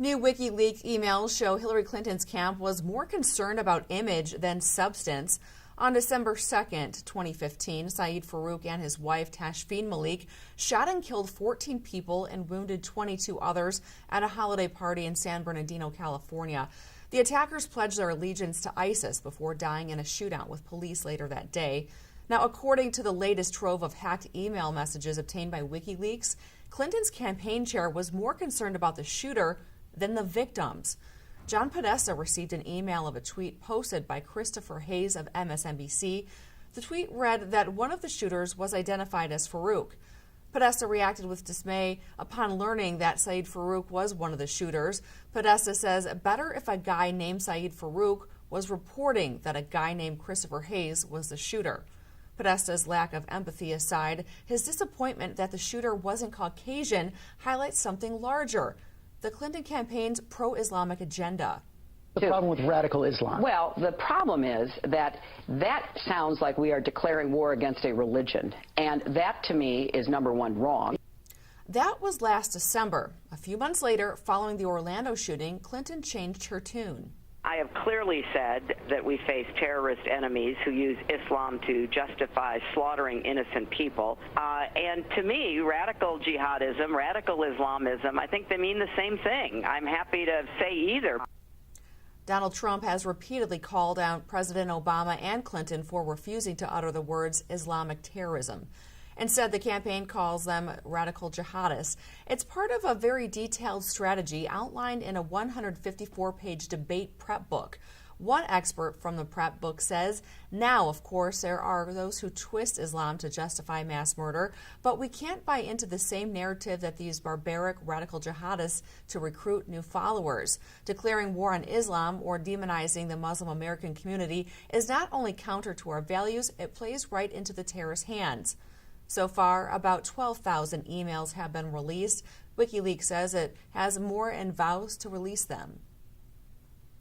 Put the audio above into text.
New Wikileaks emails show Hillary Clinton's camp was more concerned about image than substance. On December 2nd, 2015, Saeed Farook and his wife Tashfeen Malik shot and killed 14 people and wounded 22 others at a holiday party in San Bernardino, California. The attackers pledged their allegiance to ISIS before dying in a shootout with police later that day. Now, according to the latest trove of hacked email messages obtained by WikiLeaks, Clinton's campaign chair was more concerned about the shooter than the victims. John Podesta received an email of a tweet posted by Christopher Hayes of MSNBC. The tweet read that one of the shooters was identified as Farook. Podesta reacted with dismay upon learning that Saeed Farook was one of the shooters. Podesta says, better if a guy named Saeed Farook was reporting that a guy named Christopher Hayes was the shooter. Podesta's lack of empathy aside, his disappointment that the shooter wasn't Caucasian highlights something larger: the Clinton campaign's pro-Islamic agenda. The problem with radical Islam? Well, the problem is that sounds like we are declaring war against a religion, and that to me is number one, wrong. That was last December. A few months later, following the Orlando shooting, Clinton changed her tune. I have clearly said that we face terrorist enemies who use Islam to justify slaughtering innocent people. And to me, radical jihadism, radical Islamism, I think they mean the same thing. I'm happy to say either. Donald Trump has repeatedly called out President Obama and Clinton for refusing to utter the words Islamic terrorism. Instead, the campaign calls them radical jihadists. It's part of a very detailed strategy outlined in a 154-page debate prep book. One expert from the prep book says, now, of course, there are those who twist Islam to justify mass murder, but we can't buy into the same narrative that these barbaric radical jihadists to recruit new followers. Declaring war on Islam or demonizing the Muslim American community is not only counter to our values, it plays right into the terrorist hands. So far, about 12,000 emails have been released. WikiLeaks says it has more and vows to release them.